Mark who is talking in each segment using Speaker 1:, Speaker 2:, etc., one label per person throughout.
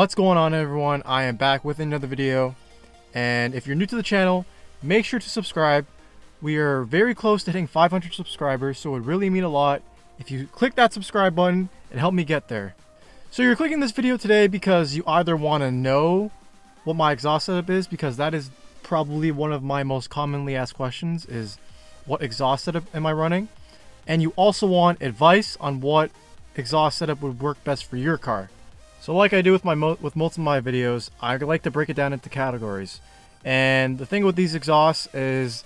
Speaker 1: What's going on, everyone? I am back with another video, and if you're new to the channel, make sure to subscribe. We are very close to hitting 500 subscribers, so it would really mean a lot if you click that subscribe button and help me get there. So you're clicking this video today because you either want to know what my exhaust setup is, because that is probably one of my most commonly asked questions, is what exhaust setup am I running? And you also want advice on what exhaust setup would work best for your car. So like I do with most of my videos, I like to break it down into categories. And the thing with these exhausts is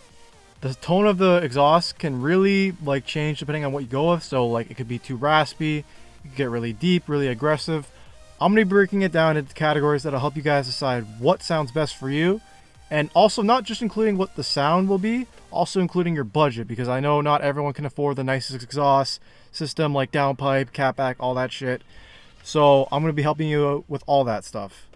Speaker 1: the tone of the exhaust can really change depending on what you go with. So like it could be too raspy, it could get really deep, really aggressive. I'm going to be breaking it down into categories that'll help you guys decide what sounds best for you. And also not just including what the sound will be, also including your budget, because I know not everyone can afford the nicest exhaust system like downpipe, catback, all that shit. So I'm going to be helping you with all that stuff.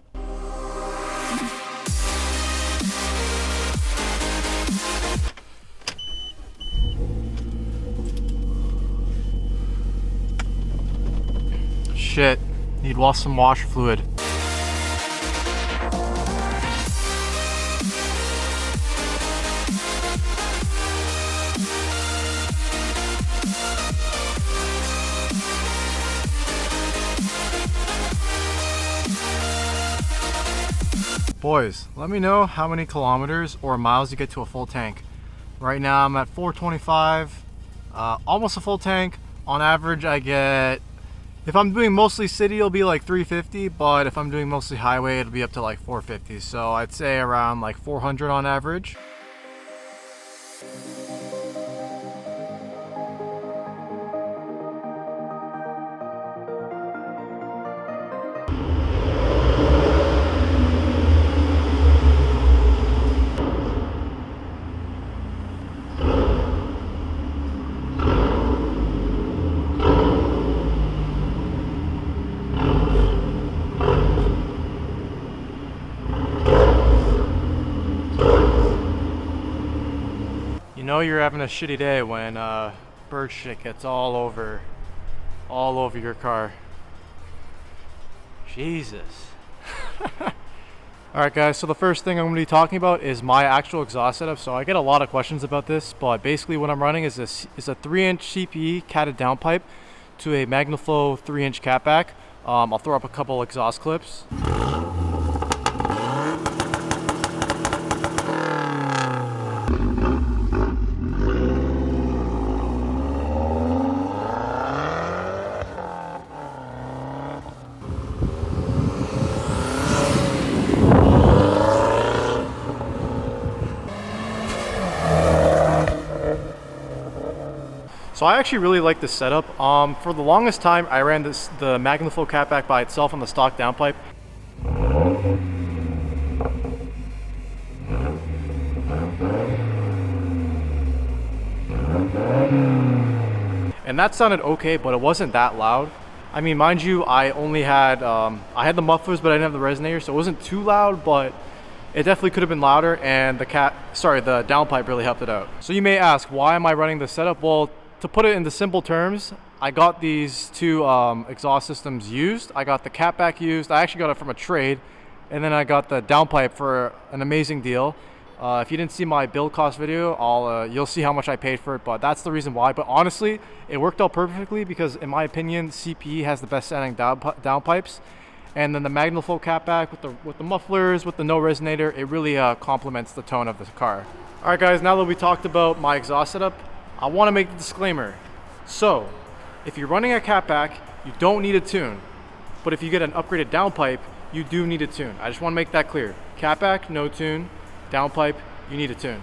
Speaker 1: Shit, need some washer fluid. Boys, let me know how many kilometers or miles you get to a full tank. Right now I'm at 425, almost a full tank. On average I get, if I'm doing mostly city, it'll be like 350, but if I'm doing mostly highway, it'll be up to like 450. So I'd say around like 400 on average. You know you're having a shitty day when bird shit gets all over your car. Jesus. Alright guys, so the first thing I'm going to be talking about is my actual exhaust setup. So I get a lot of questions about this, but basically what I'm running is a 3-inch CPE catted downpipe to a MagnaFlow 3-inch catback. I'll throw up a couple exhaust clips. So I actually really like this setup. For the longest time, I ran the MagnaFlow catback by itself on the stock downpipe. And that sounded okay, but it wasn't that loud. I mean, mind you, I only had, I had the mufflers, but I didn't have the resonator, so it wasn't too loud, but it definitely could have been louder, and the downpipe really helped it out. So you may ask, why am I running this setup? Well, to put it into simple terms, I got these two exhaust systems used. I got the catback used. I actually got it from a trade, and then I got the downpipe for an amazing deal. If you didn't see my build cost video, you'll see how much I paid for it, but that's the reason why. But honestly, it worked out perfectly because in my opinion, CPE has the best sounding downpipes. And then the MagnaFlow catback with the mufflers, with the no resonator, it really complements the tone of the car. All right guys, now that we talked about my exhaust setup, I want to make the disclaimer. So, if you're running a catback, you don't need a tune. But if you get an upgraded downpipe, you do need a tune. I just want to make that clear. Catback, no tune. Downpipe, you need a tune.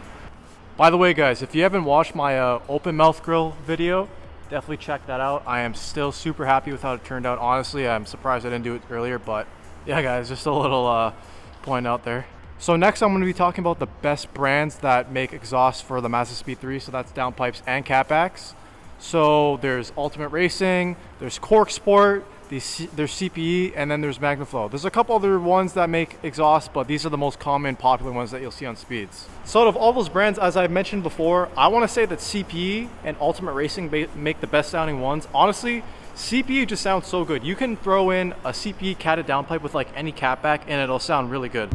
Speaker 1: By the way guys, if you haven't watched my open mouth grill video, definitely check that out. I am still super happy with how it turned out. Honestly, I'm surprised I didn't do it earlier, but yeah guys, just a little point out there. So next I'm going to be talking about the best brands that make exhaust for the Mazdaspeed 3, so that's downpipes and catbacks. So there's Ultimate Racing, there's Cork Sport, there's CPE, and then there's MagnaFlow. There's a couple other ones that make exhaust, but these are the most common, popular ones that you'll see on speeds. So out of all those brands, as I've mentioned before, I want to say that CPE and Ultimate Racing make the best sounding ones. Honestly, CPU just sounds so good. You can throw in a CPE catted downpipe with like any catback and it'll sound really good.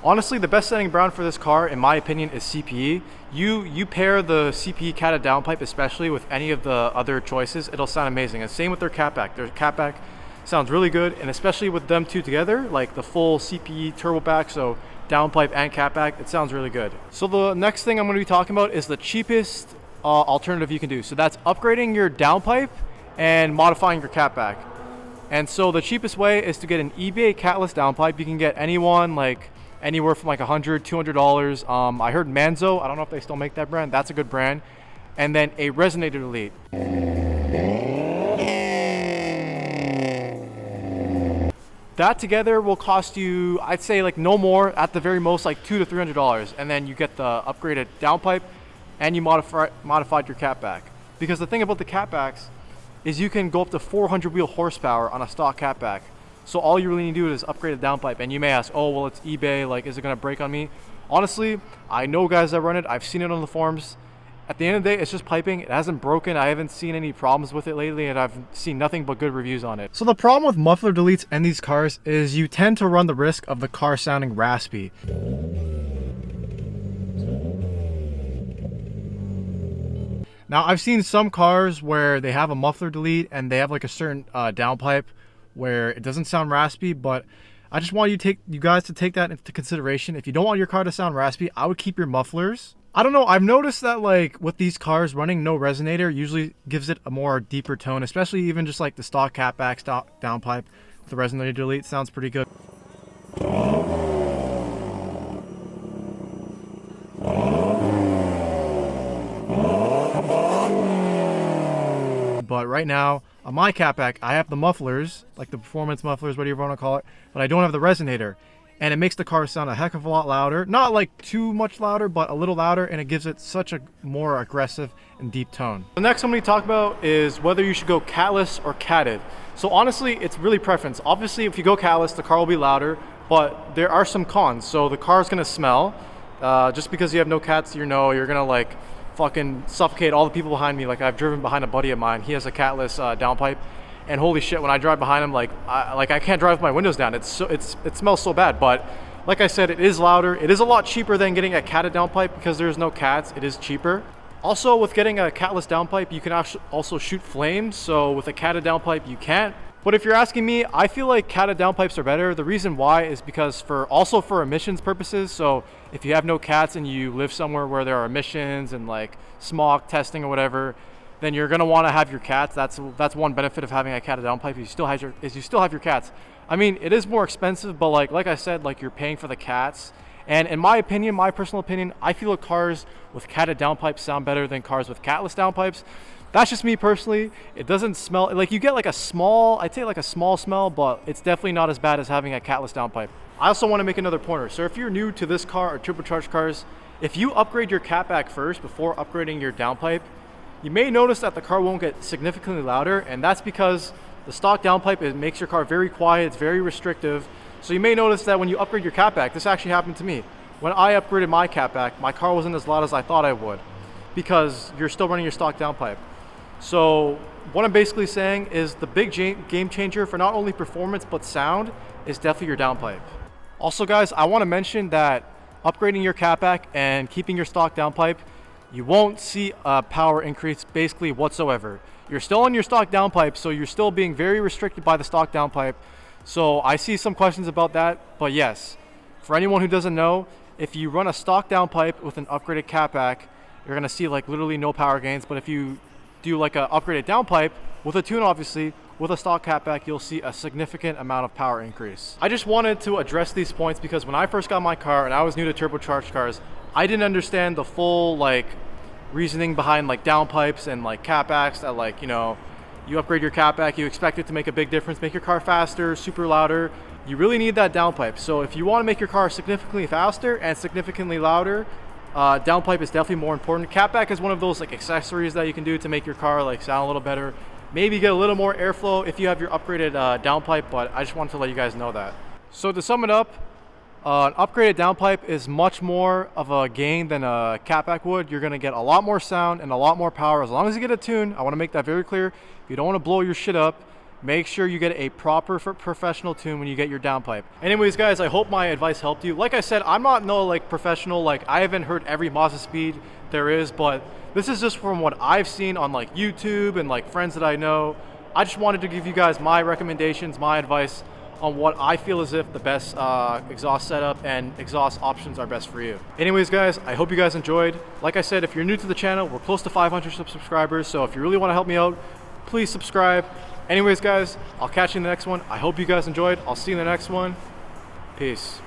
Speaker 1: Honestly, the best setting brown for this car, in my opinion, is CPE. You pair the CPE catted downpipe, especially with any of the other choices, it'll sound amazing. And same with their catback. Their catback sounds really good, and especially with them two together, like the full CPE turbo back, so downpipe and catback, it sounds really good. So the next thing I'm going to be talking about is the cheapest alternative you can do. So that's upgrading your downpipe and modifying your catback. And so the cheapest way is to get an eBay Catless downpipe. You can get anyone like anywhere from like $100, $200. I heard Manzo, I don't know if they still make that brand, that's a good brand. And then a resonator delete. That together will cost you, I'd say like no more, at the very most like $200 to $300. And then you get the upgraded downpipe and you modified your catback. Because the thing about the catbacks is you can go up to 400 wheel horsepower on a stock catback. So all you really need to do is upgrade a downpipe. And you may ask, oh, well, it's eBay, like, is it gonna break on me? Honestly, I know guys that run it, I've seen it on the forums. At the end of the day, it's just piping, it hasn't broken, I haven't seen any problems with it lately, and I've seen nothing but good reviews on it. So the problem with muffler deletes in these cars is you tend to run the risk of the car sounding raspy. Now, I've seen some cars where they have a muffler delete and they have like a certain downpipe where it doesn't sound raspy, but I just want you guys to take that into consideration. If you don't want your car to sound raspy, I would keep your mufflers. I don't know, I've noticed that like with these cars, running no resonator usually gives it a more deeper tone, especially even just like the stock catback, stock downpipe with the resonator delete sounds pretty good. But right now, on my catback, I have the mufflers, like the performance mufflers, whatever you want to call it, but I don't have the resonator. And it makes the car sound a heck of a lot louder. Not like too much louder, but a little louder, and it gives it such a more aggressive and deep tone. The next one we talk about is whether you should go catless or catted. So honestly, it's really preference. Obviously, if you go catless, the car will be louder, but there are some cons. So the car is gonna smell. Just because you have no cats, you're gonna like fucking suffocate all the people behind me. Like I've driven behind a buddy of mine. He has a Catless downpipe, and holy shit, when I drive behind him, I can't drive with my windows down. It smells so bad. But like I said, it is louder. It is a lot cheaper than getting a catted downpipe because there's no cats. It is cheaper. Also, with getting a Catless downpipe, you can also shoot flames. So with a catted downpipe, you can't. But if you're asking me, I feel like catted downpipes are better. The reason why is because also for emissions purposes. So if you have no cats and you live somewhere where there are emissions and like smog testing or whatever, then you're gonna want to have your cats. That's one benefit of having a catted downpipe. You still have your cats. I mean, it is more expensive, but like I said, like you're paying for the cats. And in my opinion, my personal opinion, I feel like cars with catted downpipes sound better than cars with catless downpipes. That's just me personally. It doesn't smell like you get like a small, I'd say like a small smell, but it's definitely not as bad as having a catless downpipe. I also want to make another pointer. So if you're new to this car or turbocharged cars, if you upgrade your catback first before upgrading your downpipe, you may notice that the car won't get significantly louder, and that's because the stock downpipe, it makes your car very quiet, it's very restrictive. So you may notice that when you upgrade your catback, this actually happened to me. When I upgraded my catback, my car wasn't as loud as I thought I would because you're still running your stock downpipe. So what I'm basically saying is the big game changer for not only performance but sound is definitely your downpipe. Also guys, I want to mention that upgrading your catback and keeping your stock downpipe, you won't see a power increase basically whatsoever. You're still on your stock downpipe, so you're still being very restricted by the stock downpipe. So I see some questions about that, but yes, for anyone who doesn't know, if you run a stock downpipe with an upgraded catback, you're gonna see like literally no power gains. But if you do like an upgraded downpipe with a tune, obviously with a stock catback, you'll see a significant amount of power increase. I just wanted to address these points because when I first got my car and I was new to turbocharged cars, I didn't understand the full like reasoning behind like downpipes and like catbacks, that like, you upgrade your catback, you expect it to make a big difference, make your car faster, super louder. You really need that downpipe. So if you want to make your car significantly faster and significantly louder, downpipe is definitely more important. Catback is one of those like accessories that you can do to make your car like sound a little better. Maybe get a little more airflow if you have your upgraded downpipe, but I just wanted to let you guys know that. So to sum it up, an upgraded downpipe is much more of a gain than a catback would. You're gonna get a lot more sound and a lot more power as long as you get a tune. I wanna make that very clear. If you don't wanna blow your shit up, make sure you get a proper professional tune when you get your downpipe. Anyways guys, I hope my advice helped you. Like I said, I'm not no like professional, like I haven't heard every Mazdaspeed there is, but this is just from what I've seen on like YouTube and like friends that I know. I just wanted to give you guys my recommendations, my advice on what I feel as if the best exhaust setup and exhaust options are best for you. Anyways guys, I hope you guys enjoyed. Like I said, if you're new to the channel, we're close to 500 subscribers, so if you really want to help me out, please subscribe. Anyways guys, I'll catch you in the next one. I hope you guys enjoyed. I'll see you in the next one. Peace.